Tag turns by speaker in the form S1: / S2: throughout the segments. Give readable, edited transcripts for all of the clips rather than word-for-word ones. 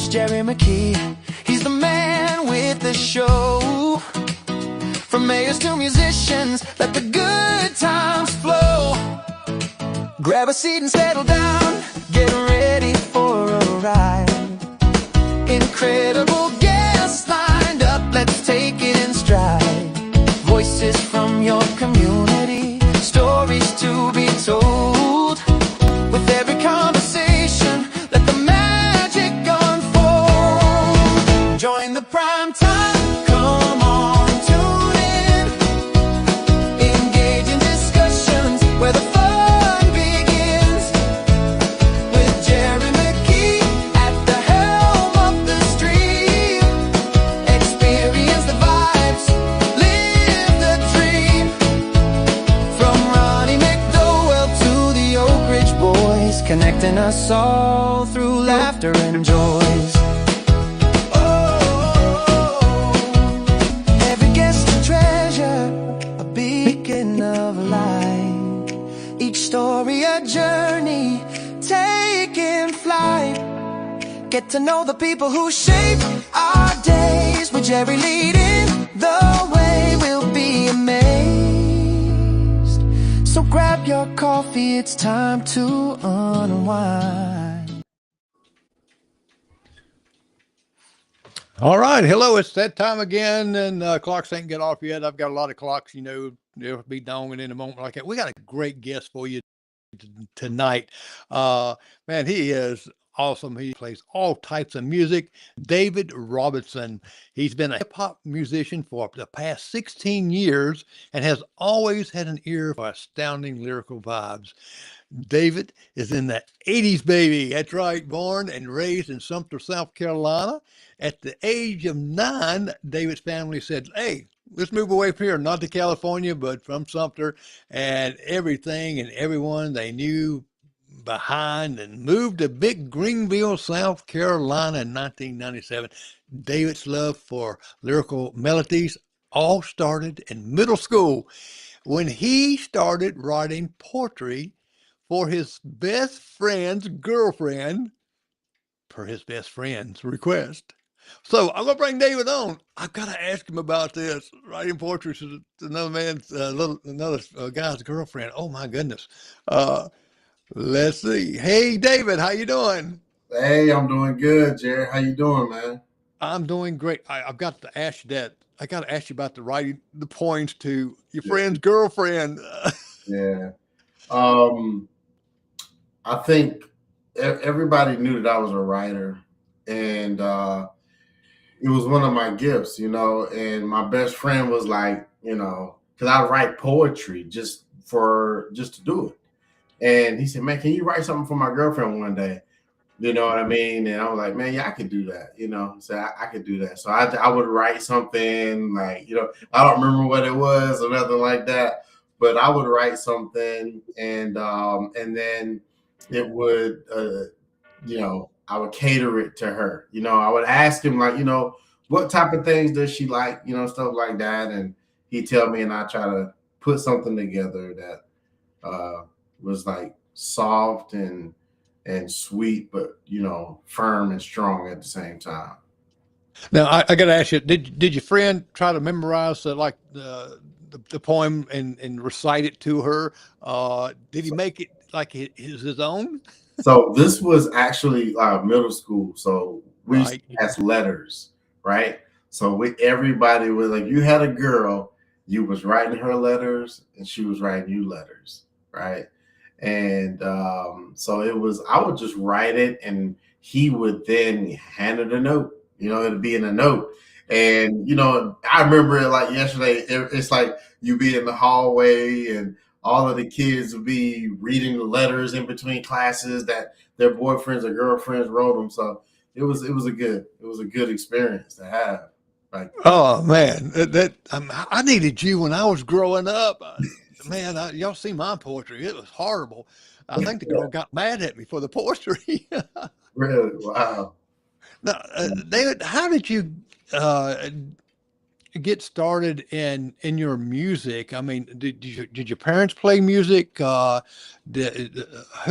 S1: Jerry McKee. He's the man with the show. From mayors to musicians, let the good times flow. Grab a seat and settle down, get ready for a ride. Incredible guests lined up, let's take it in stride. Voices from your community, stories to be told. With every conversation, let the magic unfold. Join the prime time, come on, tune in. Engage in discussions where the fun begins. With Jerry McKee at the helm of the stream. Experience the vibes, live the dream. From Ronnie McDowell to the Oak Ridge Boys, connecting us all through laughter and joys. Every guest a treasure, a beacon of light. Each story a journey, taking flight. Get to know the people who shape our days. With Jerry leading the way, we'll be amazed. So grab your coffee, it's time to unwind.
S2: All right. Hello. It's that time again, and clocks ain't get off yet. I've got a lot of clocks, they'll be donging in a moment like that. We got a great guest for you tonight. Man, he is awesome. He plays all types of music. David Robertson. He's been a hip hop musician for the past 16 years and has always had an ear for astounding lyrical vibes. David is in the 80s, baby. That's right. Born and raised in Sumter, South Carolina. At the age of 9, David's family said, hey, let's move away from here, not to California, but from Sumter, and everything and everyone they knew behind, and moved to Big Greenville, South Carolina in 1997. David's love for lyrical melodies all started in middle school when he started writing poetry for his best friend's girlfriend, per his best friend's request. So I'm gonna bring David on. I've got to ask him about this writing poetry to another man's another guy's girlfriend. Oh my goodness. Let's see. Hey David, how you doing?
S3: Hey, I'm doing good, Jerry. How you doing, man?
S2: I'm doing great. I've got to ask you that. I got to ask you about the writing the poems to your friend's girlfriend.
S3: Yeah. I think everybody knew that I was a writer, and it was one of my gifts, and my best friend was like, because I write poetry just to do it. And he said, man, can you write something for my girlfriend one day? You know what I mean? And I was like, man, yeah, I could do that. So I could do that. So I would write something like, I don't remember what it was or nothing like that, but I would write something, and then it would, I would cater it to her. I would ask him like, what type of things does she like, stuff like that. And he'd tell me, and I try to put something together that was like soft and sweet, but firm and strong at the same time.
S2: Now I got to ask you: Did your friend try to memorize the poem and recite it to her? Did he make it like his own?
S3: So this was actually middle school. So we used to ask letters, right? So everybody was like, you had a girl, you was writing her letters, and she was writing you letters, right? And so I would just write it, and he would then hand it a note. It'd be in a note. And, I remember it like yesterday. It's like you be in the hallway, and all of the kids would be reading the letters in between classes that their boyfriends or girlfriends wrote them. So it was a good experience to have. Like,
S2: oh man, I needed you when I was growing up. Man, y'all see my poetry. It was horrible. I think the girl got mad at me for the poetry.
S3: Really? Wow.
S2: Now, David, how did you get started in your music? I mean, did your parents play music? Who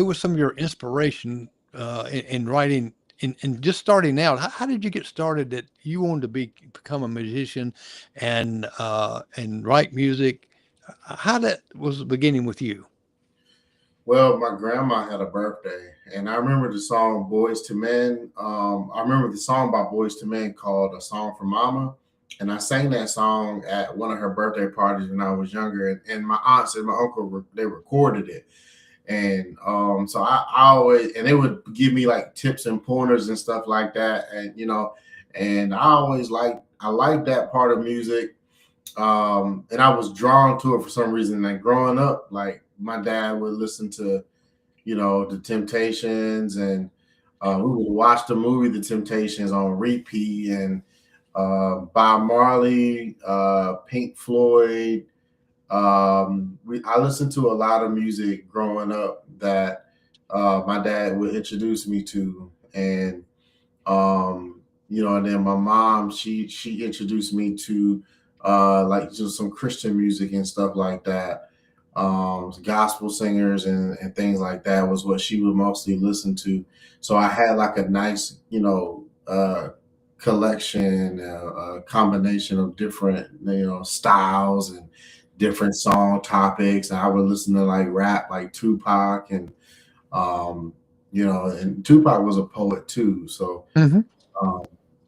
S2: was some of your inspiration in writing and just starting out, how did you get started that you wanted to become a musician and write music? How that was the beginning with you?
S3: Well, my grandma had a birthday, and I remember the song "Boys to Men." I remember the song by Boys to Men called "A Song for Mama," and I sang that song at one of her birthday parties when I was younger. And my aunts and my uncle they recorded it, and so I always and they would give me like tips and pointers and stuff like that, and and I liked that part of music, and I was drawn to it for some reason. Like growing up, like my dad would listen to the Temptations, and we would watch the movie The Temptations on repeat, and Bob Marley, Pink Floyd. I listened to a lot of music growing up that my dad would introduce me to, and and then my mom she introduced me to like just some Christian music and stuff like that. Gospel singers and things like that was what she would mostly listen to. So I had like a nice, collection, a combination of different, styles and different song topics. I would listen to like rap, like Tupac, um, and Tupac was a poet too. So,
S2: Hmm.
S3: um,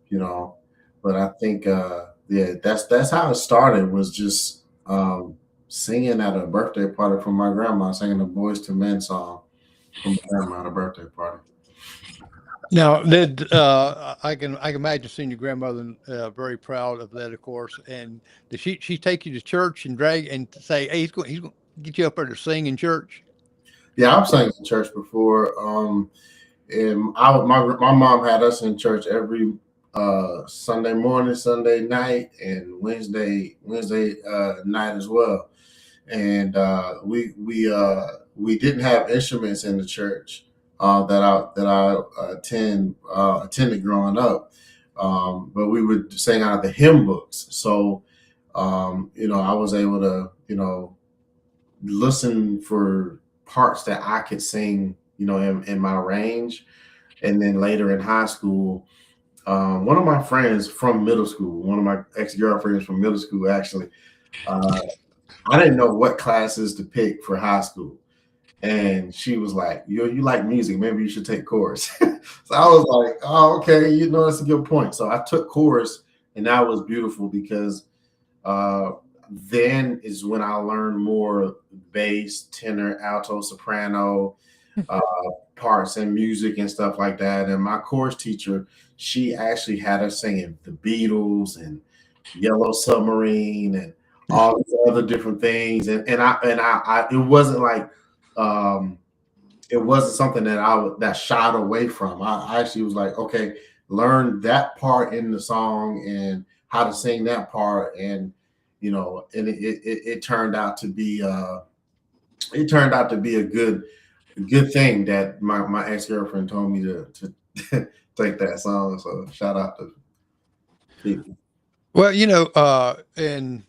S3: you know, but I think, yeah, that's how it started. Was just singing at a birthday party for my grandma, singing the Boys to Men song for my grandma at a birthday party.
S2: Now, did I can imagine seeing your grandmother very proud of that, of course. And did she take you to church and drag and say, "Hey, he's going to get you up there to sing in church"?
S3: Yeah, I've sang in church before. And my mom had us in church every Sunday morning, Sunday night, and Wednesday night as well. And we didn't have instruments in the church that I attended growing up, but we would sing out of the hymn books. So I was able to listen for parts that I could sing, in my range. And then later in high school, one of my friends from middle school, one of my ex-girlfriends from middle school, actually, uh, I didn't know what classes to pick for high school. And she was like, you like music, maybe you should take chorus. So I was like, oh, okay, that's a good point. So I took chorus, and that was beautiful because uh, then is when I learned more bass, tenor, alto, soprano uh, parts and music and stuff like that. And my chorus teacher, she actually had us singing the Beatles and Yellow Submarine and all these other different things. And it wasn't like um, it wasn't something that that shied away from. I actually was like, okay, learn that part in the song and how to sing that part, and and it turned out to be a good thing that my ex girlfriend told me to take that song. So shout out to people.
S2: Well, and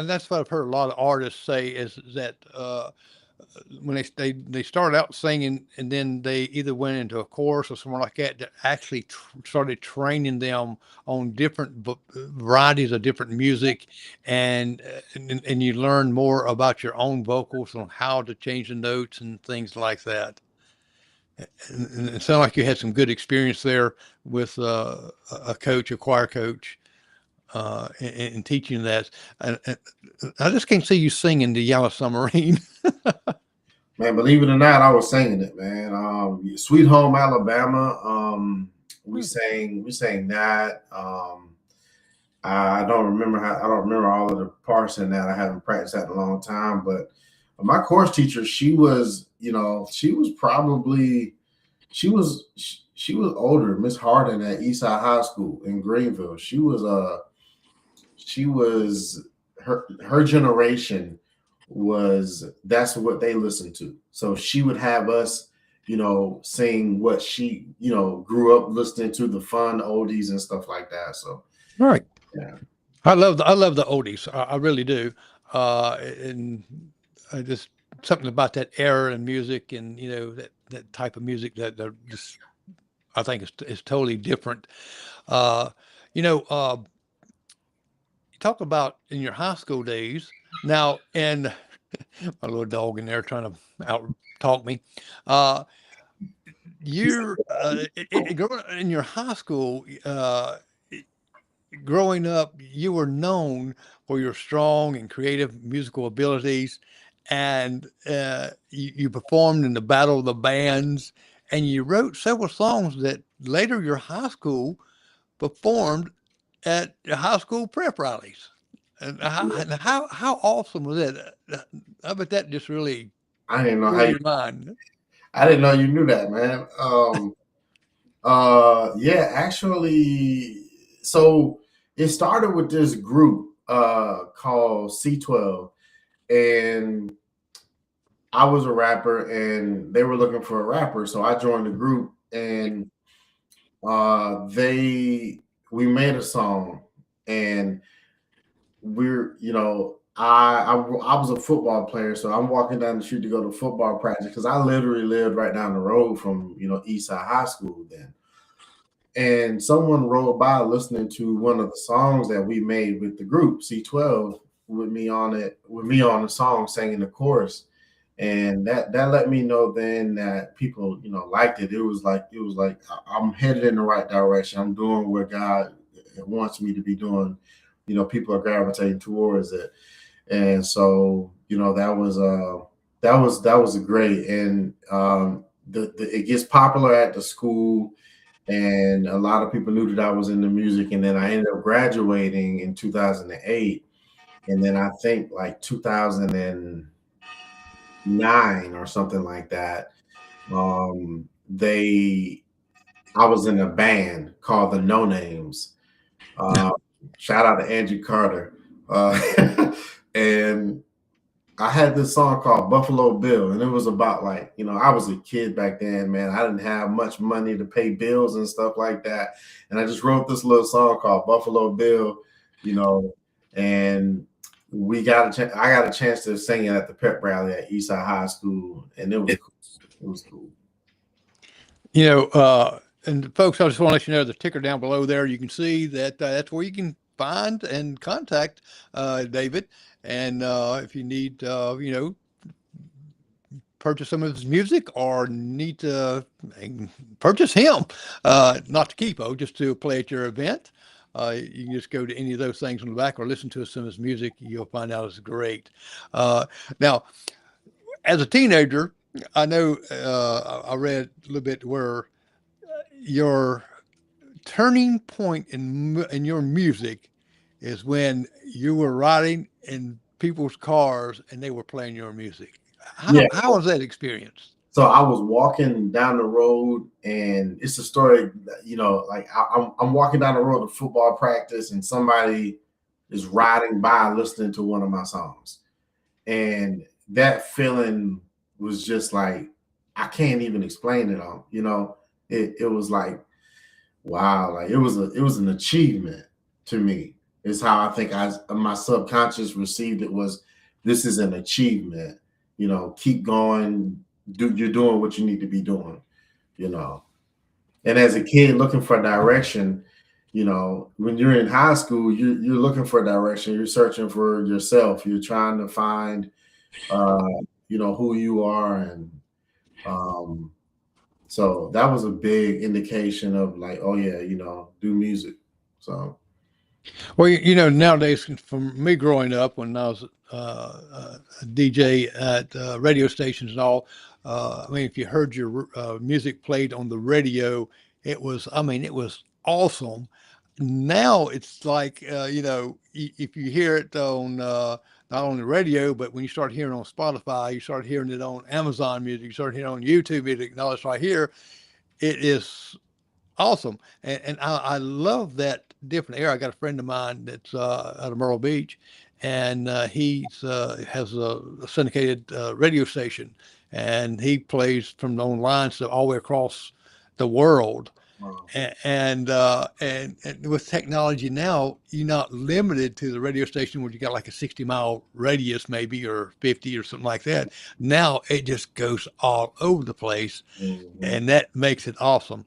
S2: that's what I've heard a lot of artists say is that when they started out singing and then they either went into a chorus or somewhere like that actually started training them on different varieties of different music, and you learn more about your own vocals on how to change the notes and things like that. And it sounded like you had some good experience there with a coach, a choir coach, in teaching that. And I just can't see you singing the Yellow Submarine.
S3: Man, believe it or not, I was singing it, man. Sweet Home Alabama. We sang that. I don't remember all of the parts in that. I haven't practiced that in a long time. But my course teacher, she was older, Miss Harden at Eastside High School in Greenville. She was her generation was that's what they listened to. So she would have us, sing what she, grew up listening to, the fun oldies and stuff like that. So
S2: Right.
S3: yeah.
S2: I love the oldies. I really do. And I just something about that era in music, and that type of music that just I think is totally different. Uh, you know, you talk about in your high school days now, and my little dog in there trying to out talk me. Uh, you're in your high school. Growing up, you were known for your strong and creative musical abilities, and you performed in the Battle of the Bands, and you wrote several songs that later your high school performed at the high school prep rallies. And how awesome was that? I bet that just really
S3: I didn't know how
S2: blew
S3: you,
S2: your mind.
S3: I didn't know you knew that, man. Yeah, actually, so it started with this group called C12, and I was a rapper and they were looking for a rapper, so I joined the group, and they we made a song, and I was a football player, so I'm walking down the street to go to football practice because I literally lived right down the road from Eastside High School then. And someone rode by listening to one of the songs that we made with the group C12, with me on it, with me on the song singing the chorus, and that let me know then that people liked it. It was like I'm headed in the right direction. I'm doing what God wants me to be doing. People are gravitating towards it, and so that was great. And it gets popular at the school, and a lot of people knew that I was into music. And then I ended up graduating in 2008, and then I think like 2009 or something like that. They I was in a band called the No Names. Uh, Shout out to Angie Carter. And I had this song called Buffalo Bill, and it was about, like, I was a kid back then, man. I didn't have much money to pay bills and stuff like that. And I just wrote this little song called Buffalo Bill, you know, and I got a chance to sing it at the pep rally at Eastside High School, and it was cool. It was cool.
S2: And folks, I just want to let you know the ticker down below there. You can see that that's where you can find and contact David. And if you need, purchase some of his music or need to purchase him, not to keep, just to play at your event. You can just go to any of those things on the back or listen to some of his music. You'll find out it's great. Now, as a teenager, I know I read a little bit where your turning point in your music is when you were riding in people's cars and they were playing your music.
S3: Yeah.
S2: How was that experience?
S3: So I was walking down the road, and it's a story that, like I'm walking down the road to football practice, and somebody is riding by listening to one of my songs. And that feeling was just like, I can't even explain it all. It was like, wow, like it was an achievement to me. Is how I think my subconscious received it, was this is an achievement. Keep going. You're doing what you need to be doing. And as a kid looking for direction, when you're in high school, you're looking for direction. You're searching for yourself. You're trying to find, who you are, and so that was a big indication of, like, oh yeah, do music. So.
S2: Well, nowadays, from me growing up, when I was a DJ at radio stations and all, I mean, if you heard your music played on the radio, it was awesome. Now it's like, if you hear it on not on the radio, but when you start hearing it on Spotify, you start hearing it on Amazon Music, you start hearing it on YouTube Music, and all this right here, it is awesome. And I love that different era. I got a friend of mine that's out of Myrtle Beach, and he's has a syndicated radio station, and he plays from the online stuff all the way across the world.
S3: Wow.
S2: And with technology now, you're not limited to the radio station where you got like a 60-mile radius, maybe, or 50 or something like that. Now it just goes all over the place,
S3: Mhm.
S2: and that makes it awesome.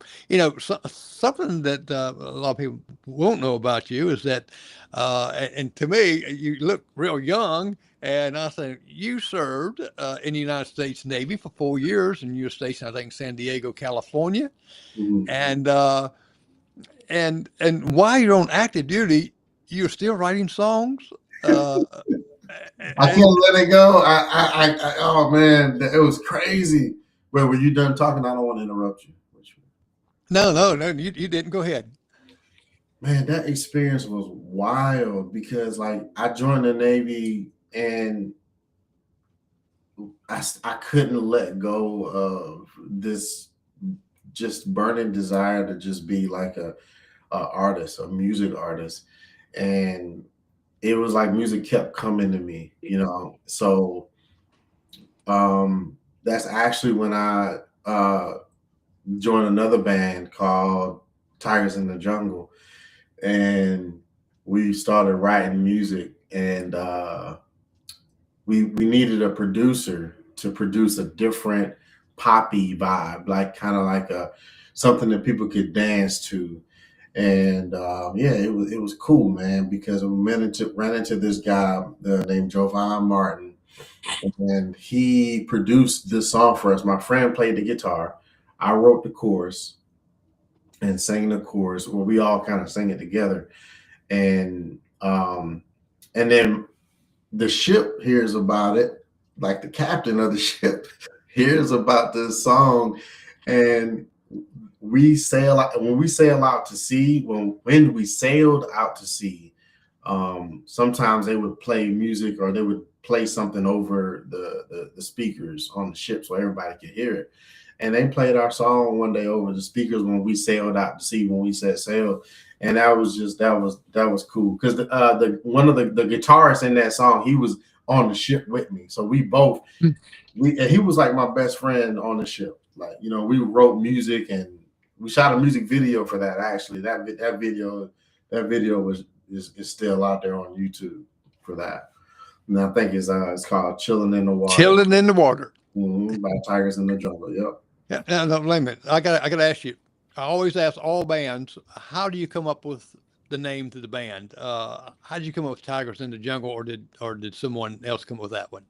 S2: Something that a lot of people won't know about you is that, and to me, you look real young. And I said, you served in the United States Navy for 4 years, and you were stationed, I think, in San Diego, California.
S3: Mhm.
S2: And and while you're on active duty, you're still writing songs. Uh,
S3: I can't
S2: and
S3: let it go. Oh man, it was crazy. Wait, were you done talking? I don't want to interrupt you.
S2: no, no, no, you didn't. Go ahead.
S3: Man, that experience was wild because like I joined the Navy and I couldn't let go of this just burning desire to just be like a artist, a music artist. And it was like music kept coming to me, you know. So that's actually when I joined another band called Tigers in the Jungle, and we started writing music, and we needed a producer to produce a different poppy vibe, like kind of like a something that people could dance to. And yeah, it was cool, man, because we ran into this guy named Jovan Martin, and he produced this song for us. My friend played the guitar. I wrote the chorus and sang the chorus, where we all kind of sang it together. And and then the ship hears about it, like the captain of the ship hears about this song, and we sail out. When we sail out to sea, when we sailed out to sea, sometimes they would play music or they would play something over the speakers on the ship so everybody could hear it. And they played our song one day over the speakers when we sailed out to sea, when we set sail. And that was cool because the one of the guitarists in that song, he was on the ship with me. So we both and he was like my best friend on the ship. Like, you know, we wrote music and we shot a music video for that. Actually, that video is still out there on YouTube for that. And I think it's called "Chilling in the Water"
S2: Chilling in the water.
S3: by Tigers in the Jungle. Yep.
S2: Yeah, no, no, wait a minute. I got to ask you. I always ask all bands, how do you come up with the name to the band? How did you come up with Tigers in the Jungle, or did someone else come up with that one?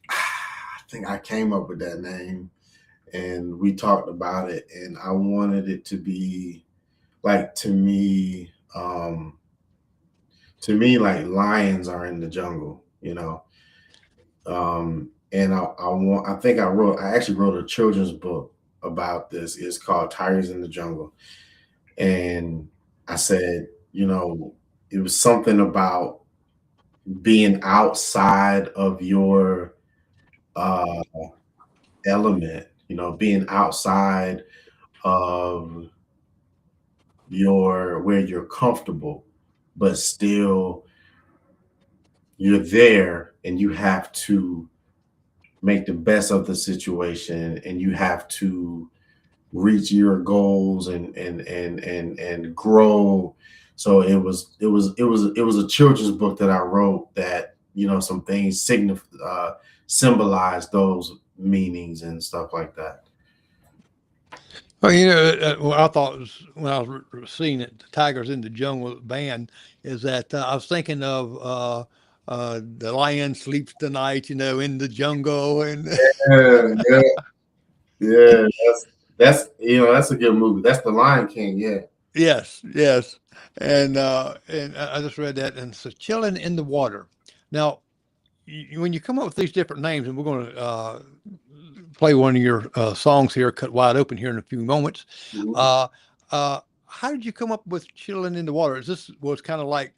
S3: I think I came up with that name, and we talked about it, and I wanted it to be like to me like lions are in the jungle, you know. And I actually wrote a children's book about this. It's called Tigers in the Jungle. And I said, you know, it was something about being outside of your uh element, you know, being outside of your where you're comfortable, but still you're there and you have to make the best of the situation, and you have to reach your goals and grow. So it was a children's book that I wrote that, you know, some things symbolize those meanings and stuff like that.
S2: Well, what I thought was when I was seeing it, the Tigers in the Jungle band, is that I was thinking of the lion sleeps tonight, in the jungle, and
S3: Yeah, yeah, yeah. That's a good movie. That's the Lion King. Yeah.
S2: yes, yes, and I just read that, and so chilling in the water. Now, when you come up with these different names, and we're going to play one of your songs here, "Cut Wide Open," here in a few moments.
S3: Mhm.
S2: Uh, how did you come up with chilling in the water? Is this was kind of like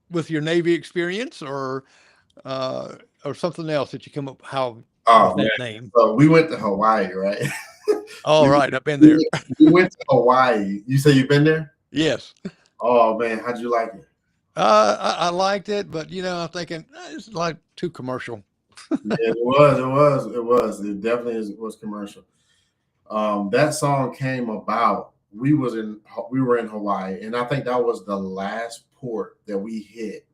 S2: with your Navy experience, or something else that you come up how with
S3: Oh man.
S2: that name?
S3: So we went to Hawaii, right?
S2: All
S3: we,
S2: right, I've been
S3: we
S2: there.
S3: went we went to Hawaii. You say you've been there?
S2: Yes.
S3: Oh man, how'd you like it?
S2: I liked it, but I'm thinking it's like too commercial.
S3: Yeah, it was. It definitely was commercial. That song came about. We were in Hawaii, and I think that was the last port that we hit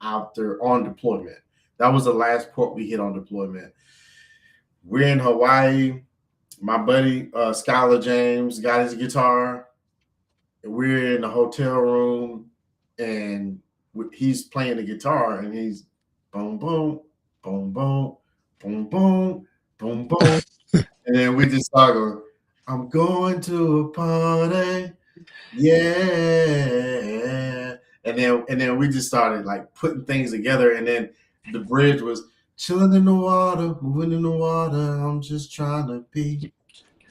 S3: out there on deployment. That was the last port we hit on deployment. We're in Hawaii. My buddy Skylar James got his guitar. We're in the hotel room, and he's playing the guitar, and he's boom, boom, boom, boom, boom, boom, boom, boom. And then we just start going, I'm going to a party. Yeah. And then we just started like putting things together. And then the bridge was chilling in the water, moving in the water. I'm just trying to be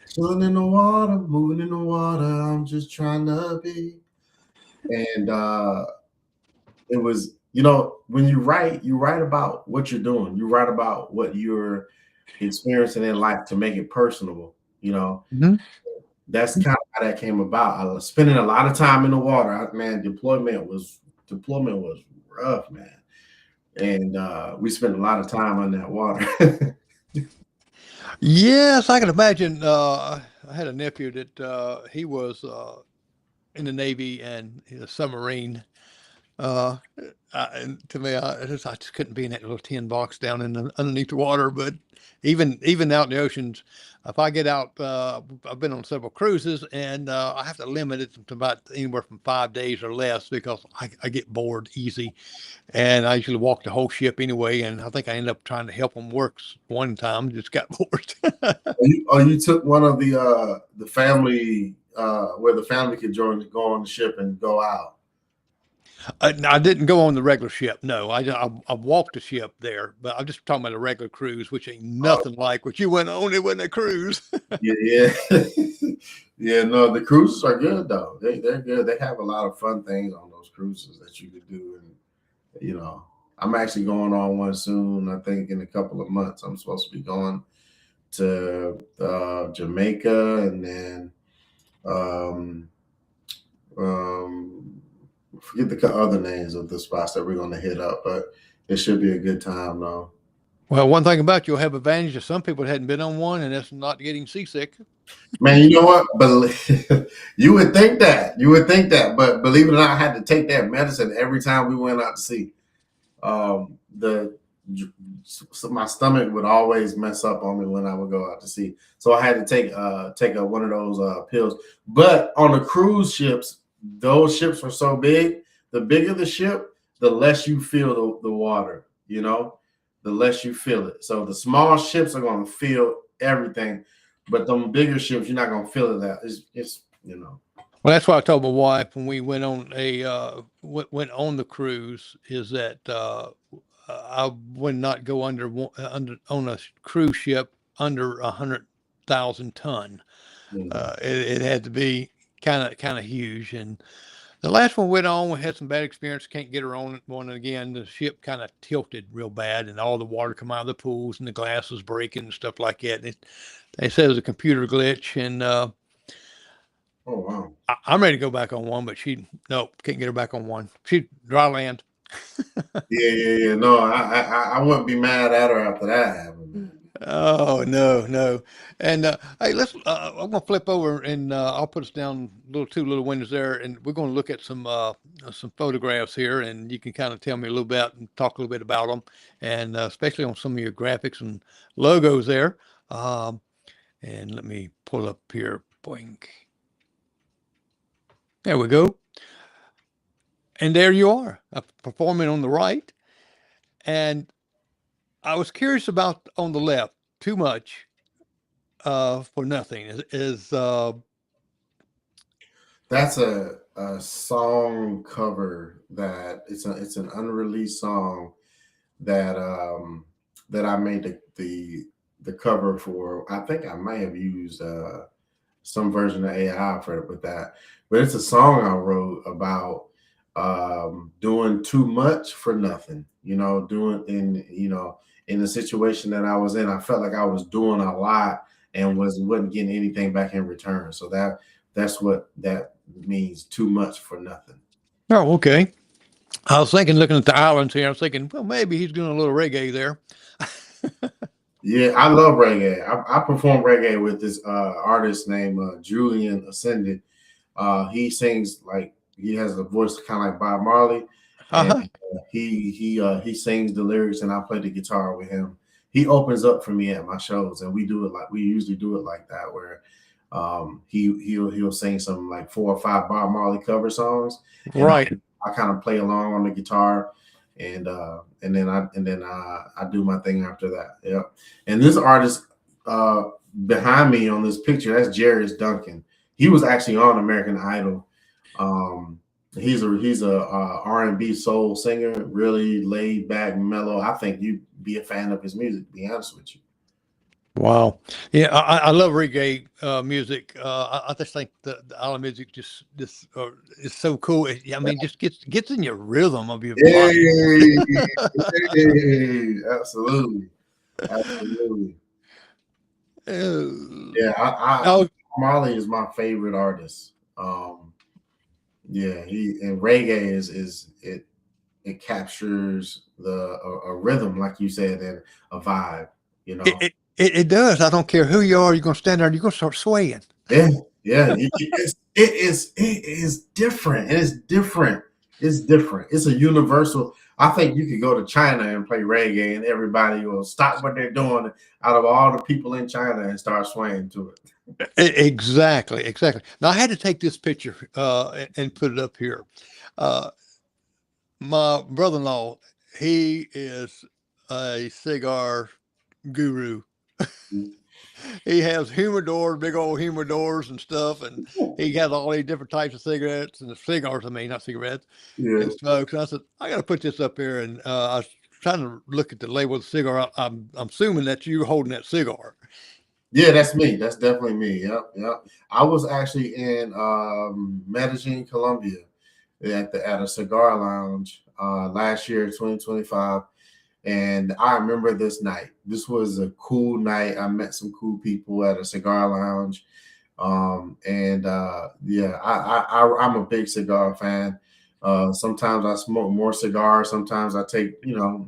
S3: chilling in the water, moving in the water. I'm just trying to be. And it was, when you write about what you're doing. You write about what you're experiencing in life to make it personable.
S2: Mm-hmm.
S3: That's kind of how that came about. I was spending a lot of time in the water. Man, deployment was rough, man. And we spent a lot of time on that water.
S2: Yes, I can imagine. I had a nephew that he was in the Navy and a submarine. And to me, I just couldn't be in that little tin box down underneath the water. But even out in the oceans, if I get out, I've been on several cruises, and I have to limit it to about anywhere from 5 days or less because I get bored easy, and I usually walk the whole ship anyway. And I think I ended up trying to help them work one time, just got bored.
S3: You took one of the family where the family could go on the ship and go out.
S2: I didn't go on the regular ship. No, I walked the ship there, but I'm just talking about a regular cruise, which ain't nothing like what you went on. It wasn't a cruise.
S3: Yeah. Yeah, no, the cruises are good though. They're good. They have a lot of fun things on those cruises that you could do. And I'm actually going on one soon. I think in a couple of months I'm supposed to be going to Jamaica, and then forget the other names of the spots that we're going to hit up, but it should be a good time though.
S2: Well, one thing about you'll have advantage of some people that hadn't been on one, and that's not getting seasick.
S3: Man, you know what? But you would think that. But believe it or not, I had to take that medicine every time we went out to sea. My stomach would always mess up on me when I would go out to sea, so I had to take one of those pills. But on the cruise ships, those ships are so big. The bigger the ship, the less you feel the water. The less you feel it. So the small ships are going to feel everything, but them bigger ships, you're not going to feel it. That it's.
S2: Well, that's why I told my wife when we went on the cruise is that I would not go under on a cruise ship under 100,000 ton. It had to be kind of huge. And the last one we went on, we had some bad experience. Can't get her on one again. The ship kind of tilted real bad, and all the water come out of the pools, and the glass was breaking and stuff like that. And they said it was a computer glitch, and
S3: oh wow,
S2: I'm ready to go back on one, but nope, can't get her back on one. She dry land.
S3: Yeah. No, I wouldn't be mad at her after that happened.
S2: Oh no. And hey, I'm gonna flip over, and I'll put us down two little windows there, and we're gonna look at some photographs here, and you can kind of tell me a little bit and talk a little bit about them, and especially on some of your graphics and logos there. And let me pull up here. Boink. There we go. And there you are, performing on the right. And I was curious about on the left. Too much for nothing is
S3: that's a song cover that it's an unreleased song that I made the cover for. I think I may have used some version of AI for it with that, but it's a song I wrote about doing too much for nothing. Doing in the situation that I was in, I felt like I was doing a lot and wasn't getting anything back in return. So that's what that means, too much for nothing.
S2: Oh, okay. I was thinking, looking at the islands here, I was thinking, well, maybe he's doing a little reggae there.
S3: Yeah, I love reggae. I perform reggae with this artist named Julian Ascended. He sings like he has a voice kind of like Bob Marley, and
S2: Uh-huh.
S3: he sings the lyrics, and I play the guitar with him. He opens up for me at my shows, and we usually do it like that, where he'll sing some like 4 or 5 Bob Marley cover songs, and
S2: Right.
S3: I kind of play along on the guitar, and then I do my thing after that. Yep. And this artist uh, behind me on this picture, that's Jarius Duncan. He was actually on American Idol. Um, he's a R&B soul singer, really laid back, mellow. I think you'd be a fan of his music. To be honest with you.
S2: Wow. Yeah, I love reggae music. I just think the island music just is so cool. I mean, just gets in your rhythm of your body.
S3: Hey, hey, absolutely, absolutely.
S2: Uh,
S3: Yeah,
S2: oh,
S3: Marley is my favorite artist. Yeah, he and reggae is it it captures a rhythm, like you said, and a vibe. You
S2: it,
S3: know,
S2: it it does. I don't care who you are. You're gonna stand there and you're gonna start swaying.
S3: yeah, yeah. It is different. It is different. It's different. It's a universal. I think you could go to China and play reggae, and everybody will stop what they're doing out of all the people in China and start swaying to it.
S2: Exactly, exactly. Now I had to take this picture and put it up here. Uh, my brother-in-law, he is a cigar guru. He has humidors, big old humidors and stuff, and he has all these different types of cigarettes and cigars. I mean, not cigarettes
S3: Yeah,
S2: and smokes. And I said, I got to put this up here, and I was trying to look at the label of the cigar. I'm assuming that you're holding that cigar.
S3: yeah, that's me. That's definitely me. Yep, yep. I was actually in Medellin, Colombia, at a cigar lounge last year, 2025. And I remember this night. This was a cool night. I met some cool people at a cigar lounge. And yeah, I'm a big cigar fan. Sometimes I smoke more cigars. Sometimes I take, a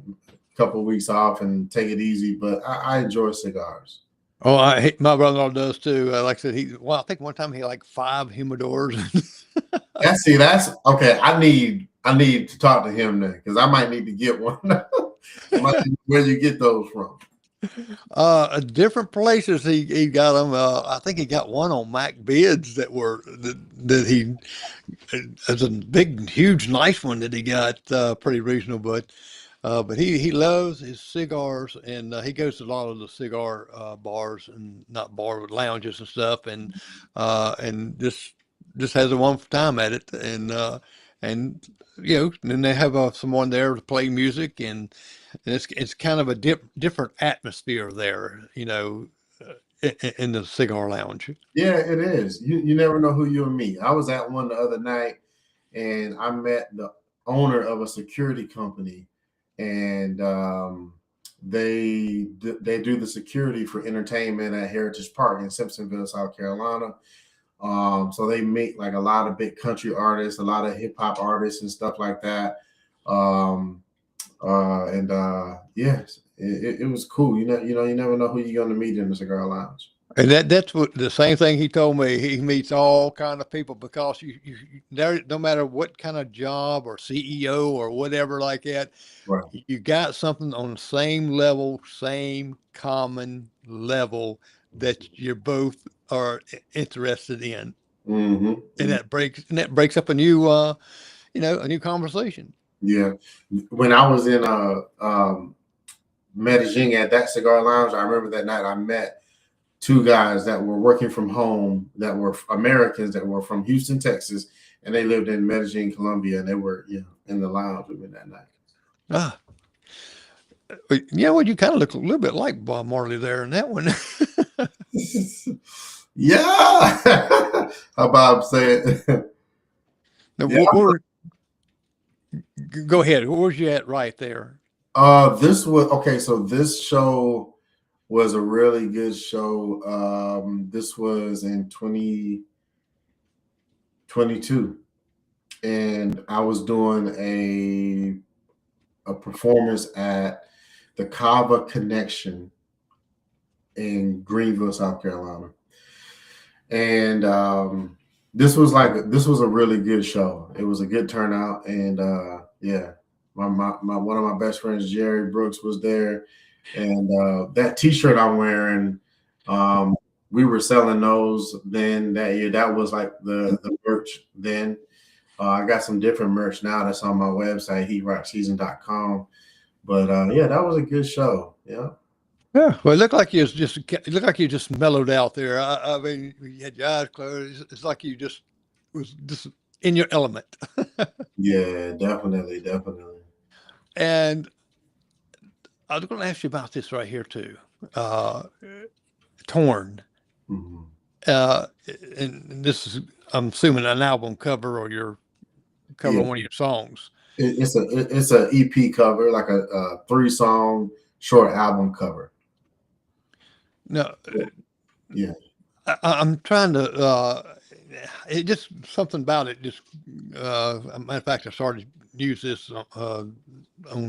S3: couple of weeks off and take it easy. But I enjoy cigars.
S2: Oh, my brother-in-law does too. Like I said, I think one time he had like 5 humidors.
S3: That's okay. I need to talk to him then because I might need to get one. Where you get those from?
S2: Different places he got them. I think he got one on Mac Bids that he it's a big, huge, nice one that he got pretty reasonable. But he loves his cigars, and he goes to a lot of the cigar bars and not bar but lounges and stuff, and just has a wonderful time at it, and then they have someone there to play music, and it's kind of a different atmosphere there, in the cigar lounge.
S3: Yeah, it is. You never know who you'll meet. I was at one the other night and I met the owner of a security company, and they do the security for entertainment at Heritage Park in Simpsonville, South Carolina. So they meet like a lot of big country artists, a lot of hip hop artists, and stuff like that. Um, and yes, it was cool. You never know who you're going to meet in the cigar lounge.
S2: And that's what the same thing he told me. He meets all kind of people because there, no matter what kind of job or CEO or whatever like that,
S3: Right.
S2: you got something on the same level, same common level that you're both are interested in, and
S3: Mm-hmm.
S2: that breaks up a new conversation.
S3: Yeah. When I was in Medellin at that cigar lounge, I remember that night I met 2 guys that were working from home that were Americans that were from Houston, Texas, and they lived in Medellin, Colombia, and they were in the lounge with me that night.
S2: Ah, well, you kind of look a little bit like Bob Marley there in that one.
S3: Yeah. How about saying?
S2: Now,
S3: Yeah.
S2: go ahead. Where's you at right there?
S3: This was okay. So this show was a really good show. This was in 2022, and I was doing a performance at the Kava Connection in Greenville, South Carolina. And this was a really good show. It was a good turnout, and yeah, my one of my best friends, Jerry Brooks, was there, and that T-shirt I'm wearing, um, we were selling those then that year. That was like the merch then. I got some different merch now that's on my website, heatrockseason.com. But yeah, that was a good show. Yeah.
S2: Yeah, well, it looked like you just mellowed out there. I mean, you had your eyes closed. It's like you just was just in your element.
S3: Yeah, definitely, definitely.
S2: And I was going to ask you about this right here too. Uh, Torn.
S3: Mhm.
S2: Uh, and this is, I'm assuming, an album cover or your cover
S3: Yeah,
S2: on one of your songs.
S3: it's a EP cover, like a 3-song short album cover.
S2: No,
S3: Yeah.
S2: I'm trying to. It just something about it. Just matter of fact, I started to use this on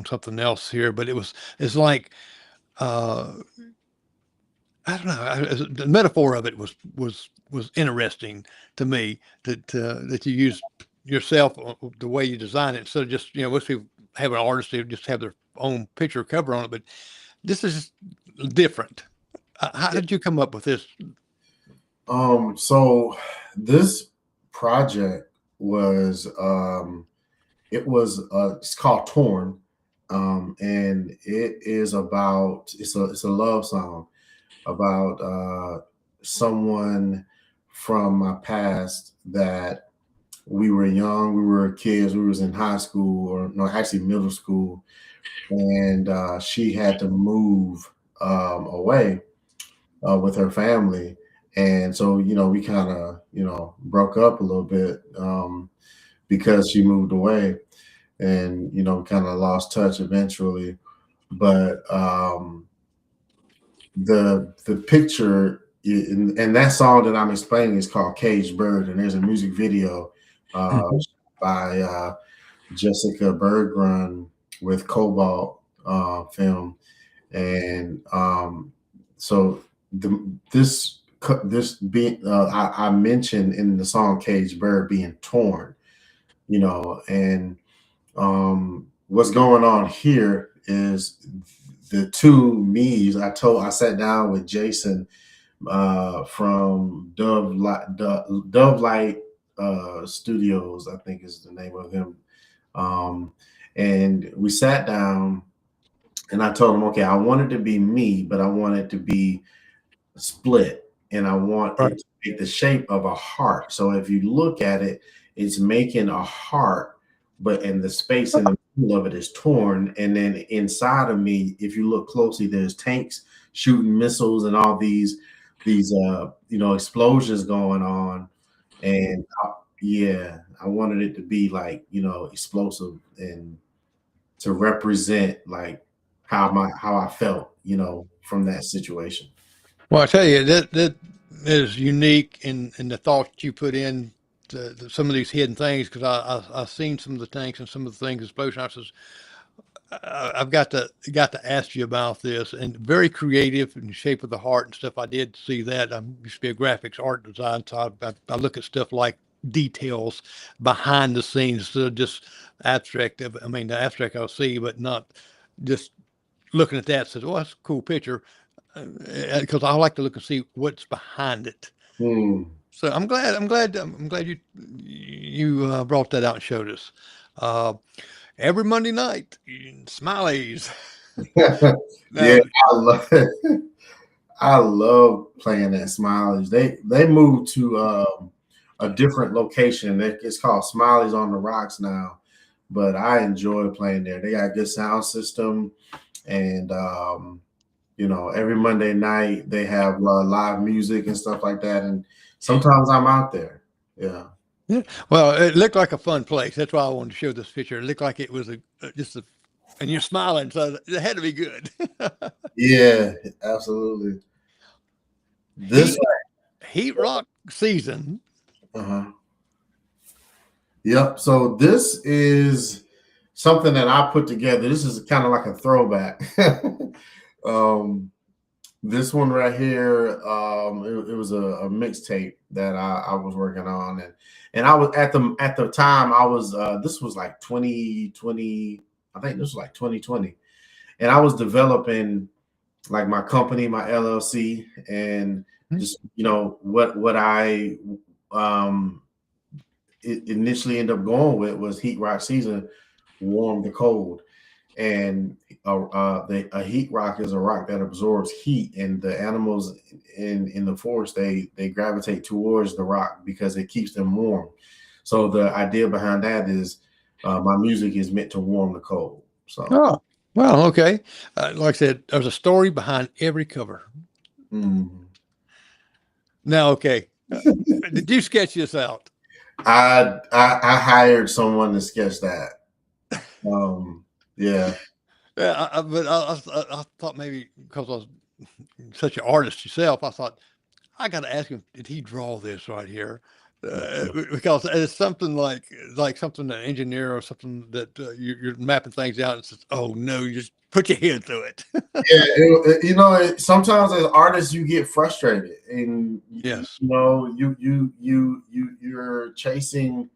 S2: something else here, but it's like uh, I don't know. The metaphor of it was interesting to me that you use yourself the way you design it instead of just most people have an artist who just have their own picture cover on it, but this is just different. How did you come up with this?
S3: So this project was it's called Torn. And it's a love song about someone from my past that we were young, we were kids, we was in high school, or no, actually middle school, and she had to move away with her family. And so, we kind of, broke up a little bit because she moved away, and, kind of lost touch eventually. But the picture and that song that I'm explaining is called Caged Bird, and there's a music video
S2: Mhm.
S3: by Jessica Berggruen with Cobalt Film. And so this being I mentioned in the song Caged Bird being torn, and what's going on here is the two me's. I sat down with Jason from Dove Light Studios, I think is the name of him. And we sat down, and I told him, okay, I want it to be me, but I want it to be split, and I want
S2: Right.
S3: it to make the shape of a heart. So if you look at it, it's making a heart, but in the space in the middle of it is torn. And then inside of me, if you look closely, there's tanks shooting missiles and all these explosions going on. And yeah, I wanted it to be like, explosive, and to represent like how I felt, from that situation.
S2: Well, I tell you that is unique in the thought you put in to some of these hidden things because I've seen some of the tanks and some of the things explosion. I says I've got to ask you about this and very creative in the shape of the heart and stuff. I did see that. I used to be a graphics art design, so I look at stuff like details behind the scenes instead of just abstract. I mean, the abstract I'll see, but not just looking at that says, "Oh, that's a cool picture," because I like to look and see what's behind it.
S3: Hmm.
S2: So I'm glad you brought that out and showed us. Uh, every Monday night, Smileys.
S3: Yeah,
S2: Now,
S3: I love I love playing at Smiley's. They moved to a different location. It's called Smiley's on the Rocks now, but I enjoy playing there. They got a good sound system, and every Monday night they have live music and stuff like that. And sometimes I'm out there. Yeah,
S2: yeah, well, it looked like a fun place. That's why I wanted to show this picture. It looked like it was just a, and you're smiling, so it had to be good.
S3: yeah, absolutely. This,
S2: heat Heat rock season.
S3: uh-huh. Yep. So this is something that I put together. This is kind of like a throwback. um, This one right here, it was a mixtape that I was working on, and I was at the time I was this was like 2020, I think this was like 2020, and I was developing like my company, my LLC, and just what I um initially ended up going with was Heat Rock Season, Warm the Cold. And a heat rock is a rock that absorbs heat, and the animals in the forest they gravitate towards the rock because it keeps them warm. So the idea behind that is my music is meant to warm the cold. So
S2: Oh, well, okay. Like I said, there's a story behind every cover.
S3: mm.
S2: Now, okay, did you sketch this out?
S3: I hired someone to sketch that. Yeah.
S2: Yeah, I thought maybe because I was such an artist yourself, I thought I got to ask him, did he draw this right here? Because it's something like something an engineer or something that you're mapping things out and says, oh no, you just put your head through it.
S3: Yeah, sometimes as artists you get frustrated, and
S2: Yes.
S3: you're chasing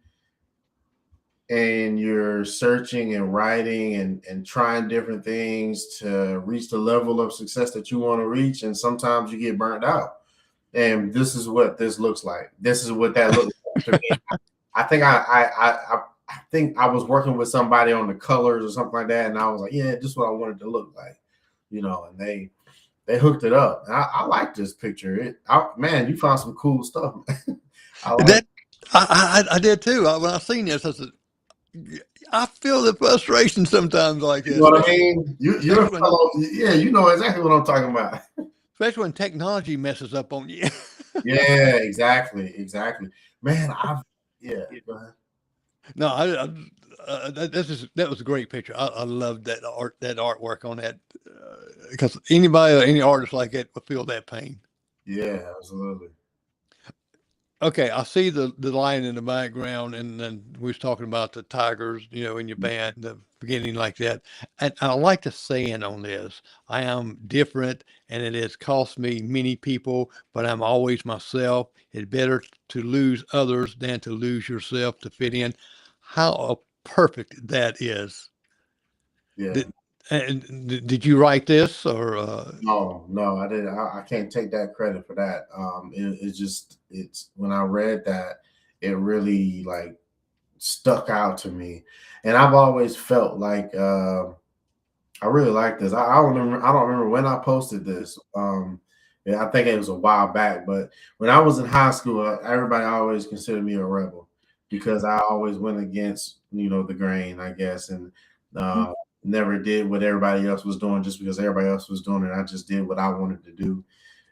S3: and you're searching and writing and trying different things to reach the level of success that you want to reach, and sometimes you get burnt out. And this is what this looks like. This is what that looks like to me. I think I think I was working with somebody on the colors or something like that, and I was like, yeah, this is what I wanted to look like, and they hooked it up. And I like this picture. Man, you found some cool stuff. I like
S2: That I did too. When I seen this, I said, I feel the frustration sometimes like
S3: you
S2: this,
S3: know what I mean? You're a
S2: especially when
S3: fellow, yeah, you know exactly what I'm talking about.
S2: especially when technology messes up on you.
S3: Yeah, exactly. Man, yeah, go ahead.
S2: No, that was a great picture. I loved that artwork on that because anybody, any artist like that would feel that pain.
S3: Yeah, absolutely.
S2: Okay, I see the lion in the background, and then we was talking about the tigers, in your band, the beginning like that. And I like the saying on this: "I am different, and it has cost me many people, but I'm always myself. It's better to lose others than to lose yourself to fit in." How perfect that is.
S3: Yeah.
S2: Did did you write this or?
S3: No, I didn't. I can't take that credit for that. It's when I read that, it really like stuck out to me, and I've always felt like I really like this. I don't remember when I posted this. Yeah, I think it was a while back, but when I was in high school, everybody always considered me a rebel because I always went against the grain, I guess, and uh, never did what everybody else was doing just because everybody else was doing it. I just did what I wanted to do,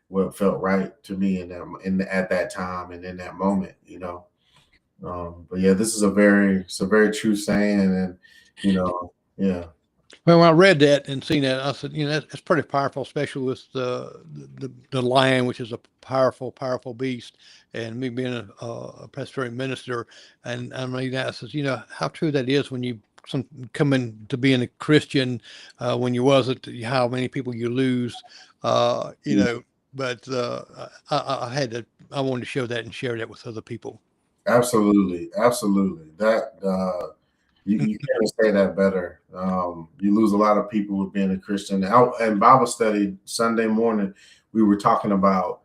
S3: what felt right to me at that time and in that moment. But yeah, it's a very true saying, and yeah.
S2: Well, when I read that and seen that, I said, that's pretty powerful, especially with the lion, which is a powerful, powerful beast. And me being a Presbyterian minister, and I mean, I says, how true that is when you come into being a Christian, when you wasn't, how many people you lose, But I wanted to show that and share that with other people.
S3: Absolutely. That you can't say that better. You lose a lot of people with being a Christian. And Bible study Sunday morning, we were talking about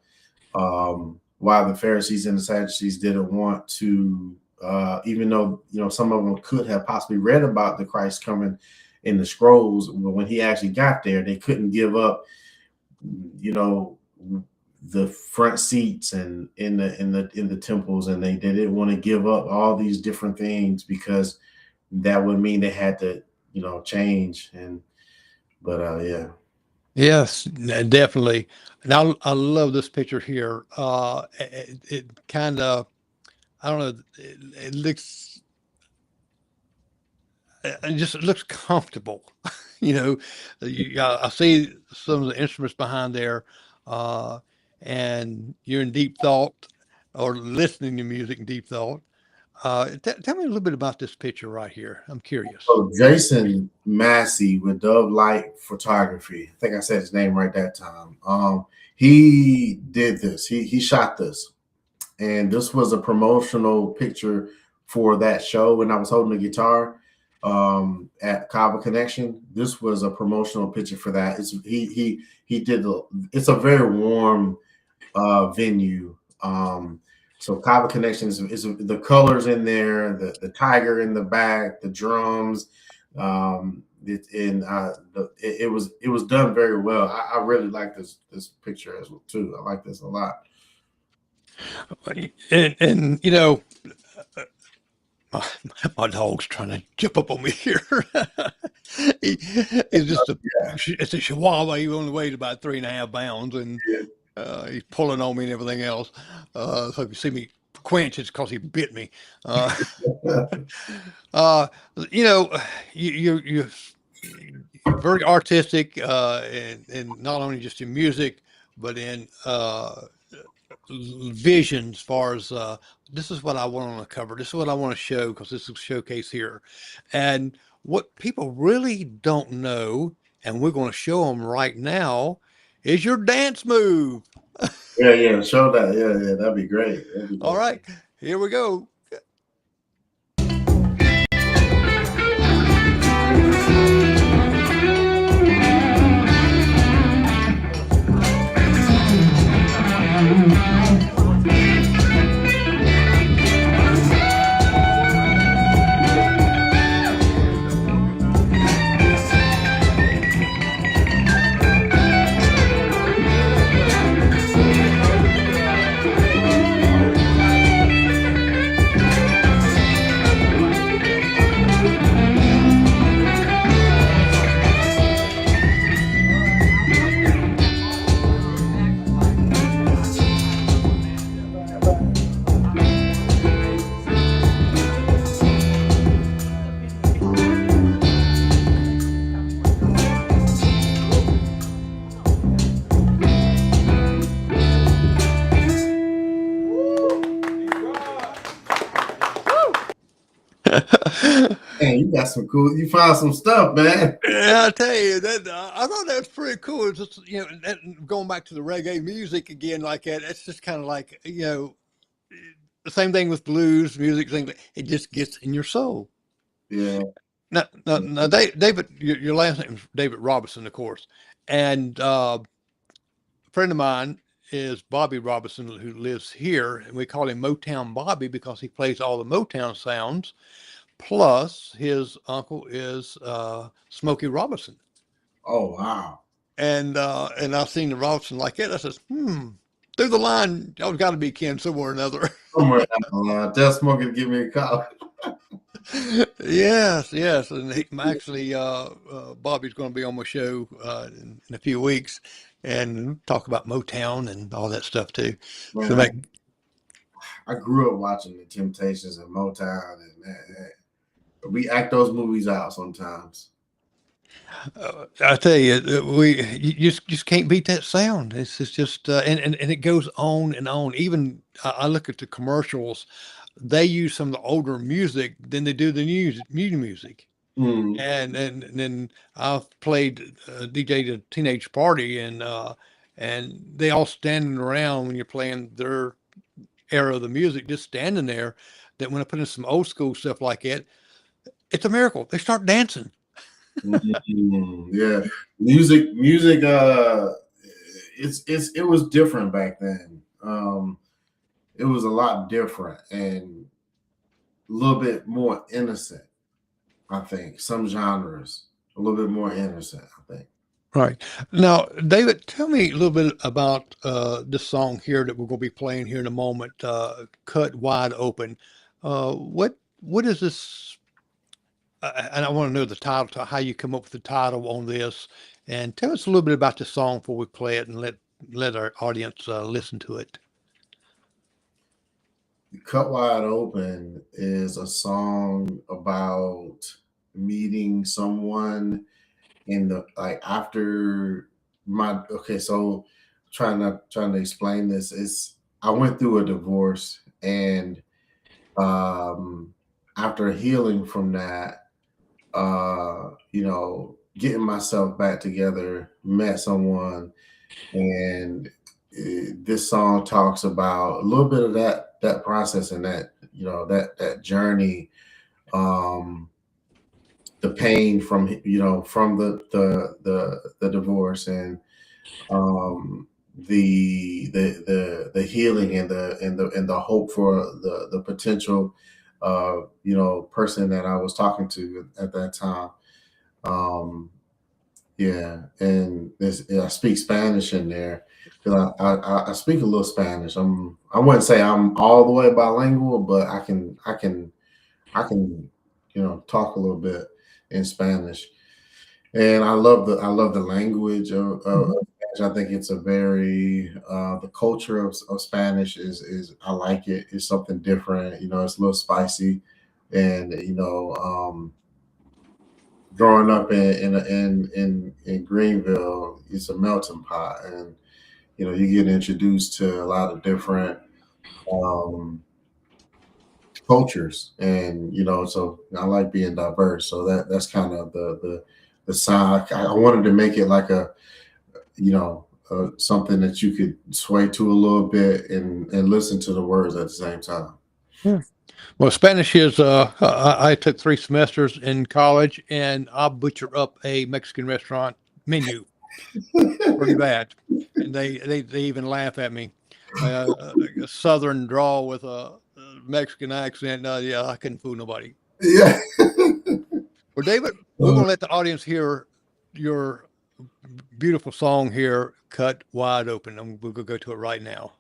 S3: why the Pharisees and the Sadducees didn't want to, even though some of them could have possibly read about the Christ coming in the scrolls, but when he actually got there, they couldn't give up, you know, the front seats and in the temples, and they didn't want to give up all these different things because that would mean they had to change. And but yeah.
S2: Yes, definitely. And I love this picture here. It kind of, I don't know, it looks, it looks comfortable. you know, I see some of the instruments behind there, uh, and you're in deep thought or listening to music in deep thought. Tell me a little bit about this picture right here. I'm curious.
S3: So Jason Massey with Dove Light Photography. I think I said his name right that time. He did this. He shot this, and this was a promotional picture for that show when I was holding the guitar at Kava Connection. This was a promotional picture for that. He did. It's a very warm venue. So Kava Connection is the colors in there, the tiger in the back, the drums. It was done very well. I really like this picture as well too. I like this a lot.
S2: And you know, my, my dog's trying to jump up on me here. It's just it's a Chihuahua. He only weighs about 3.5 pounds, and he's pulling on me and everything else. So if you see me quench, it's because he bit me. Uh, uh, you know, you're very artistic, and not only just in music, but in vision as far as this is what I want to cover. This is what I want to show because this is a showcase here. And what people really don't know, and we're going to show them right now, is your dance move.
S3: Yeah. Show that. Yeah. That'd be great. That'd be
S2: All
S3: great.
S2: right, here we go.
S3: Man, you got some cool. You found some stuff, man.
S2: Yeah, I tell you that I thought that was pretty cool. It's just going back to the reggae music again, like that. It's just kind of like the same thing with blues music. Thing it just gets in your soul.
S3: Yeah.
S2: Now, David, your last name is David Robinson, of course, and a friend of mine is Bobby Robinson, who lives here, and we call him Motown Bobby because he plays all the Motown sounds. Plus, his uncle is Smokey Robinson,
S3: Oh wow.
S2: and I've seen the Robinson like that. I says, through the line, y'all got to be kin somewhere or another.
S3: Somewhere down the line. Tell Smokey to give me a call.
S2: Yes, and actually, Bobby's going to be on my show in a few weeks, and talk about Motown and all that stuff too. So
S3: Man, I grew up watching the Temptations and Motown, and we act those movies out sometimes.
S2: I tell you, you just can't beat that sound. It's just and it goes on and on. Even I look at the commercials; they use some of the older music than they do the new music.
S3: Mm.
S2: And then I've played DJ a teenage party, and they all standing around when you're playing their era of the music, just standing there. That when I put in some old school stuff like that, it's a miracle. They start dancing.
S3: Yeah, music. It was different back then. It was a lot different and a little bit more innocent. I think some genres a little bit more innocent. I think.
S2: Right. Now, David, tell me a little bit about this song here that we're going to be playing here in a moment, Cut Wide Open. What is this? And I want to know the title, how you come up with the title on this, and tell us a little bit about the song before we play it, and let our audience listen to it.
S3: Cut Wide Open is a song about meeting someone in the like after my okay, so trying to explain this is I went through a divorce and after healing from that, getting myself back together, met someone, and this song talks about a little bit of that process and that journey, um, the pain from the divorce, and the healing and the hope for the potential person that I was talking to at that time. Um, yeah, and I speak Spanish in there because I speak a little Spanish. I wouldn't say I'm all the way bilingual, but I can talk a little bit in Spanish, and I love the language of
S2: Mhm.
S3: Spanish. I think it's a very the culture of Spanish is I like it. It's something different. It's a little spicy, and growing up in Greenville, it's a melting pot, and you get introduced to a lot of different um, cultures, and so I like being diverse. So that's kind of the sound. I wanted to make it like a something that you could sway to a little bit and listen to the words at the same time.
S2: Yeah. Well, Spanish is, I took 3 semesters in college and I butcher up a Mexican restaurant menu pretty bad. And they even laugh at me. A Southern drawl with a Mexican accent. Yeah, I couldn't fool nobody.
S3: Yeah.
S2: Well, David, we're going to let the audience hear your beautiful song here, Cut Wide Open. We're going to go to it right now.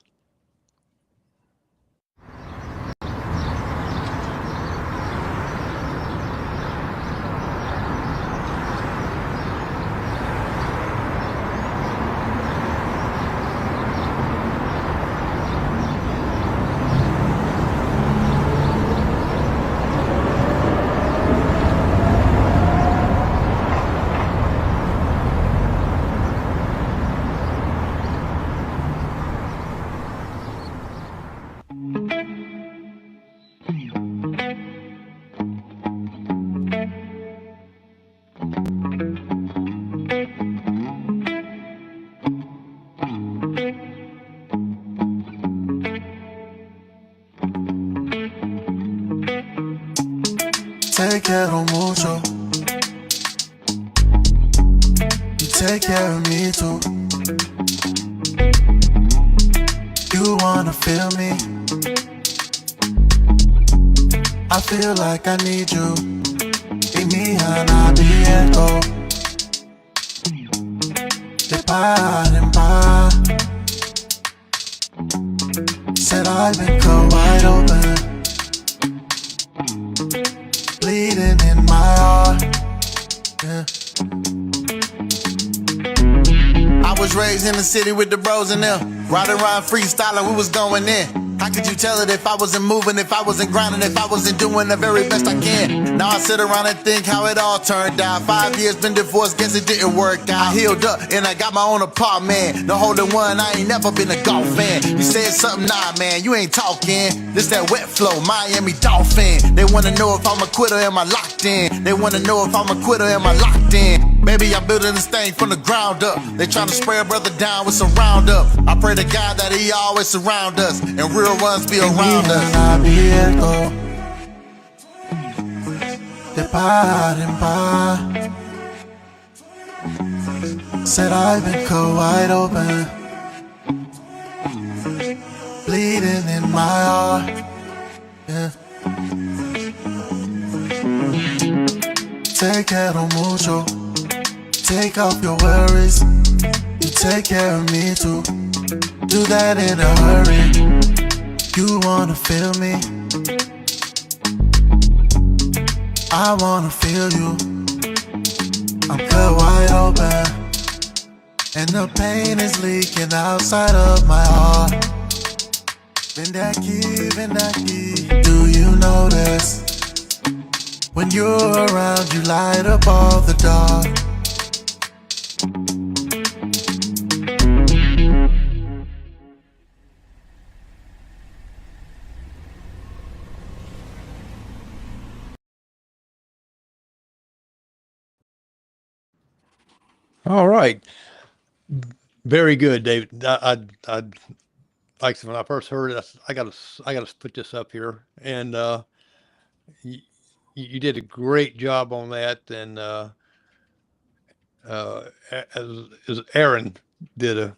S1: Te quiero mucho. You take care of me too. You wanna feel me? I feel like I need you. Y mi Hannah abierto. De par en par. Said I've been cut wide open. Bleeding in my heart. Yeah. I was raised in the city with the bros and them. Riding around freestyling, we was going in. How could you tell it if I wasn't moving, if I wasn't grinding, if I wasn't doing the very best I can? Now I sit around and think how it all turned out. 5 years been divorced, guess it didn't work out. I healed up and I got my own apartment. No holding one, I ain't never been a golf fan. You said something, nah man, you ain't talking. This that wet flow, Miami Dolphin. They wanna know if I'm a quitter, am I locked in? They wanna know if I'm a quitter, am I locked in? Baby, I'm building this thing from the ground up. They tryna spray a brother down with some Roundup. I pray to God that he always surround us and real ones be around us. Abierto, de par en par. Said I've been cut wide open. Bleeding in my heart. Yeah. Te quiero mucho. Take off your worries. You take care of me too. Do that in a hurry. You wanna feel me. I wanna feel you. I'm cut wide open. And the pain is leaking outside of my heart. Ven de aquí. Do you notice? When you're around, you light up all the dark.
S2: All right. Very good, David. I like when I first heard it, I gotta put this up here, and you, you did a great job on that, and as Aaron did a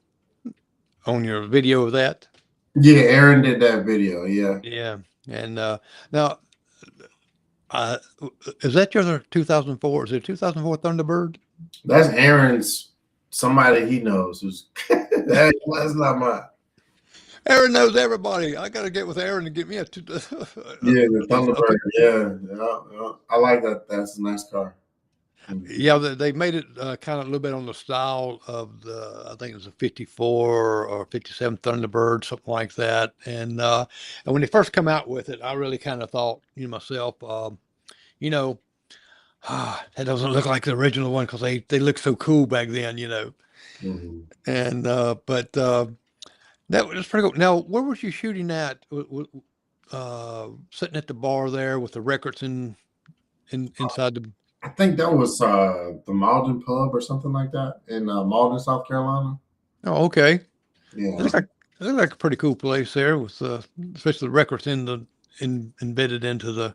S2: on your video of that.
S3: Yeah, Aaron did that video. Yeah,
S2: Yeah, and now uh, is that your 2004? Is it 2004 Thunderbird?
S3: that's Aaron's somebody he knows. Who's that's not mine.
S2: Aaron knows everybody. I got to get with Aaron and get me a.
S3: Yeah, the
S2: Okay.
S3: Thunderbird. Yeah, yeah. I like that. That's a nice car. Mhm.
S2: Yeah, they made it kind of a little bit on the style of the, I think it was a 54 or 57 Thunderbird, something like that. And when they first come out with it, I really kind of thought, myself, you know, that doesn't look like the original one because they looked so cool back then.
S3: Mhm.
S2: And but that was pretty cool. Now, where was you shooting at? Sitting at the bar there with the records inside the.
S3: I think that was the Malden Pub or something like that in Malden, South Carolina.
S2: Oh, okay. It
S3: Yeah.
S2: looks like it looked like a pretty cool place there with especially the records embedded into the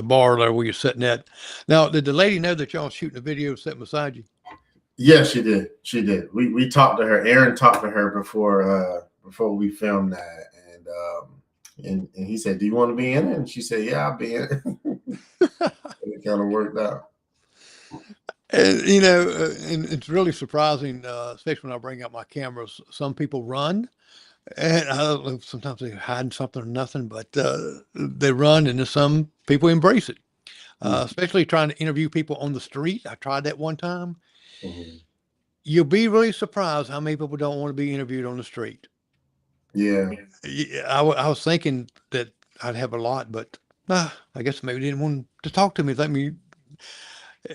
S2: bar there where you're sitting at. Now, did the lady know that y'all shooting a video sitting beside you?
S3: Yeah, she did. She did. We talked to her. Aaron talked to her before we filmed that, and he said, "Do you want to be in it?" And she said, "Yeah, I'll be in it." It kind of worked out.
S2: And and it's really surprising, especially when I bring out my cameras. Some people run, and I don't know, sometimes they hide something or nothing, but they run, and then some people embrace it.
S3: Mhm.
S2: Especially trying to interview people on the street. I tried that one time.
S3: Mhm.
S2: You'll be really surprised how many people don't want to be interviewed on the street.
S3: Yeah,
S2: Yeah, I was thinking that I'd have a lot, but I guess maybe they didn't want to talk to me. Let me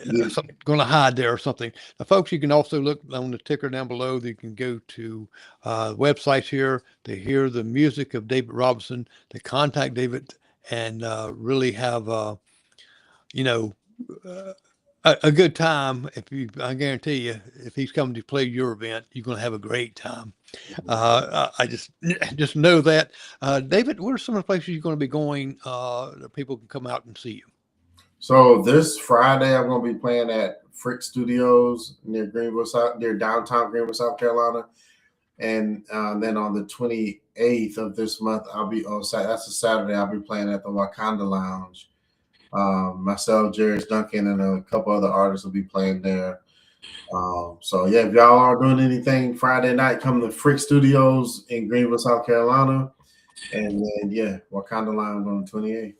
S3: yeah.
S2: something going to hide there or something. Now, folks, you can also look on the ticker down below. You can go to websites here to hear the music of David Robinson, to contact David, and really have you know uh, a good time. I guarantee you, if he's coming to play your event, you're going to have a great time. I just know that. David, what are some of the places you're going to be going that people can come out and see you?
S3: So this Friday, I'm going to be playing at Frick Studios near downtown Greenville, South Carolina. And then on the 28th of this month, I'll be on that's a Saturday. I'll be playing at the Wakanda Lounge. Myself, Jairus Duncan, and a couple other artists will be playing there. So yeah, if y'all are doing anything Friday night, come to Frick Studios in Greenville, South Carolina, and then yeah, Wakanda Lounge on the 28th.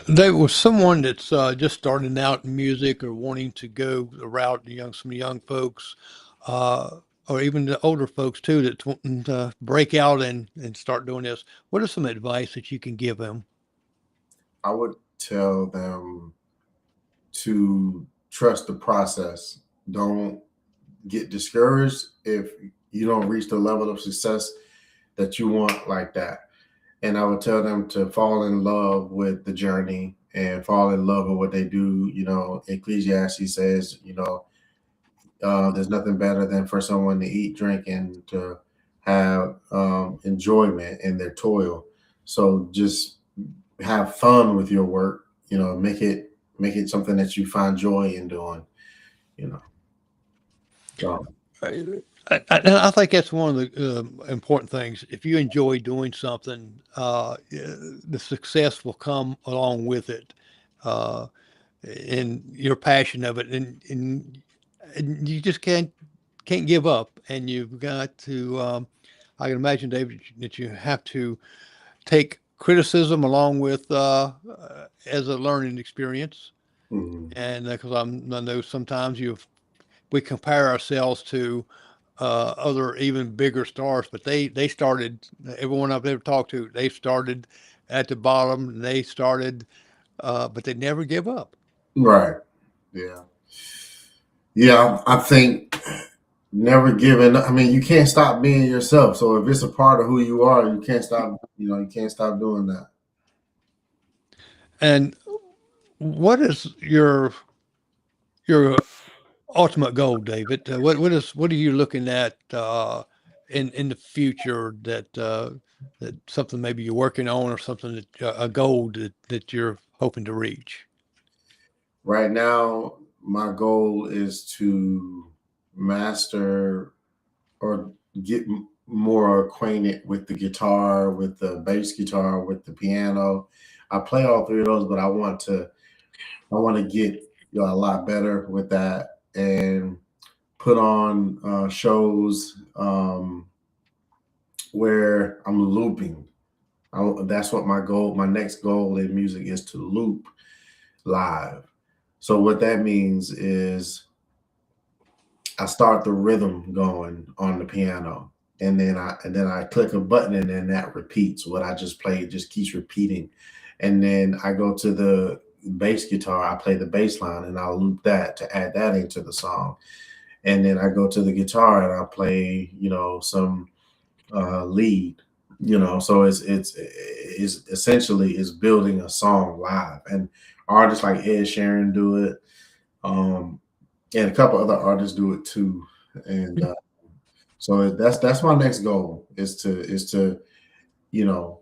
S2: There was someone that's just starting out in music or wanting to go the route, some young folks, or even the older folks too, that's wanting to break out and start doing this. What are some advice that you can give them?
S3: I would tell them to trust the process. Don't get discouraged if you don't reach the level of success that you want like that. And I would tell them to fall in love with the journey and fall in love with what they do. Ecclesiastes says, there's nothing better than for someone to eat, drink, and to have enjoyment in their toil. So just have fun with your work. Make it something that you find joy in doing. You know. So,
S2: I think that's one of the important things. If you enjoy doing something, the success will come along with it, uh, and your passion of it, and you just can't give up. And you've got to. I can imagine, David, that you have to take criticism along with as a learning experience.
S3: mhm.
S2: And because I know sometimes we compare ourselves to other even bigger stars, but they started. Everyone I've ever talked to, they started at the bottom. And they started, but they never give up.
S3: Right. Yeah. Yeah. I think never giving. I mean, you can't stop being yourself. So if it's a part of who you are, you can't stop. You can't stop doing that.
S2: And what is your ultimate goal, David? What are you looking at in the future that something maybe you're working on or something that a goal that you're hoping to reach?
S3: Right now, my goal is to master or get more acquainted with the guitar, with the bass guitar, with the piano. I play all three of those, but I want to get a lot better with that and put on shows where I'm looping. That's what my goal, my next goal in music is to loop live. So what that means is I start the rhythm going on the piano, and then I click a button, and then that repeats what I just played, just keeps repeating. And then I go to the bass guitar, I play the bass line, and I'll loop that to add that into the song. And then I go to the guitar and I play, some lead. So it's essentially is building a song live, and artists like Ed Sheeran do it, um, and a couple other artists do it too. And so that's my next goal is to you know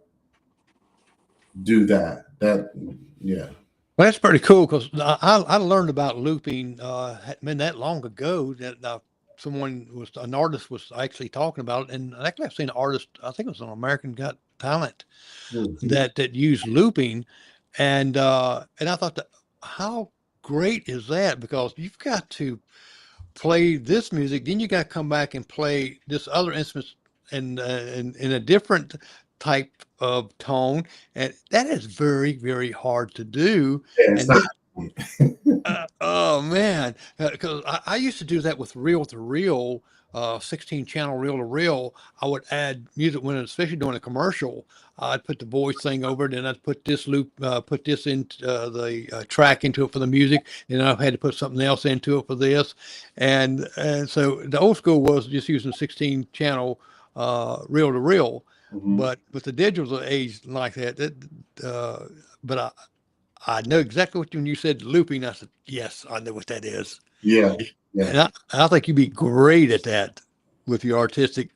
S3: do that. Yeah.
S2: Well, that's pretty cool because I learned about looping hadn't been that long ago that someone was an artist was actually talking about it, and actually I've seen an artist I think it was on American Got Talent
S3: Mhm.
S2: that used looping, and I thought that how great is that because you've got to play this music, then you got to come back and play this other instrument in a different type of tone, and that is very very hard to do.
S3: Yeah, it's
S2: And
S3: not.
S2: then oh man, because I used to do that with reel to reel, 16 channel reel to reel. I would add music when, especially during a commercial, I'd put the voice thing over it, and I'd put this loop, put this in the track into it for the music, and I had to put something else into it for this, and so the old school was just using 16 channel reel to reel,
S3: Mhm.
S2: but with the digital age like uh, but I know exactly what when you said looping. I said, yes, I know what that is.
S3: Yeah, yeah,
S2: And I think you'd be great at that with your artistic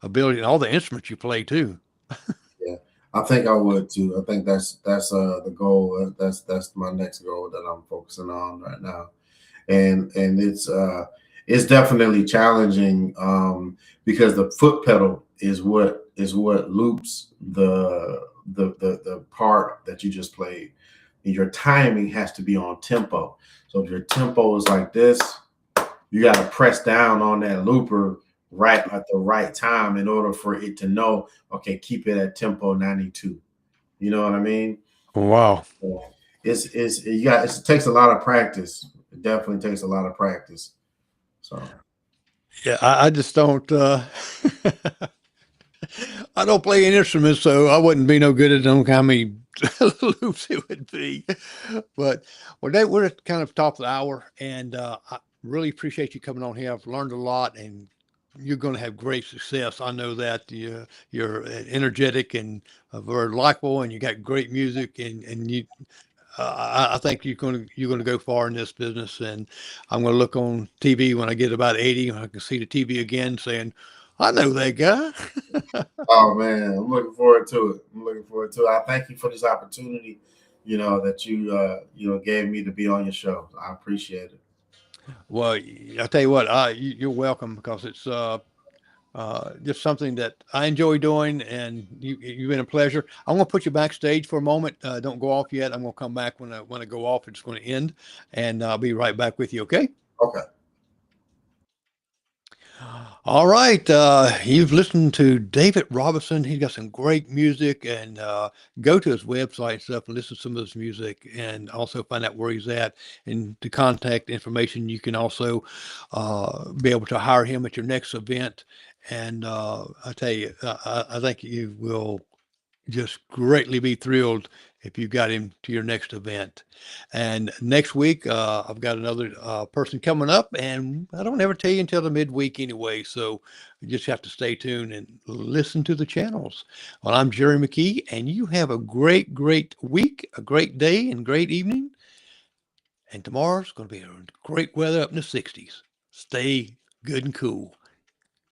S2: ability and all the instruments you play too.
S3: yeah. I think I would too. I think that's the goal. That's my next goal that I'm focusing on right now. And it's definitely challenging, because the foot pedal is what loops the part that you just played. And your timing has to be on tempo. So if your tempo is like this, you got to press down on that looper right at the right time in order for it to know, okay, keep it at tempo 92. You know what I mean?
S2: Wow.
S3: So it's you got it takes a lot of practice. It definitely takes a lot of practice. So
S2: Yeah, I just don't. I don't play an instrument, so I wouldn't be no good at them how many loops it would be. But well, we're at kind of top of the hour, and I really appreciate you coming on here. I've learned a lot, and you're going to have great success. I know that you're energetic and very likable, and you got great music, and you. I think you're going to go far in this business, and I'm going to look on TV when I get about 80. I can see the TV again, saying, "I know that guy."
S3: oh man, I'm looking forward to it. I'm looking forward to it. I thank you for this opportunity, that you gave me to be on your show. I appreciate it.
S2: Well, I tell you what, you're welcome because it's just something that I enjoy doing, and you've been a pleasure. I'm going to put you backstage for a moment. Don't go off yet. I'm going to come back when I go off. It's going to end, and I'll be right back with you. Okay.
S3: Okay.
S2: All right. You've listened to David Robinson. He's got some great music, and go to his website and stuff and listen to some of his music, and also find out where he's at. And the contact information, you can also be able to hire him at your next event. And I tell you, I think you will just greatly be thrilled if you got him to your next event. And next week, I've got another person coming up, and I don't ever tell you until the midweek anyway. So you just have to stay tuned and listen to the channels. Well, I'm Jerry McKee, and you have a great, great week, a great day, and great evening. And tomorrow's going to be great weather up in the 60s. Stay good and cool.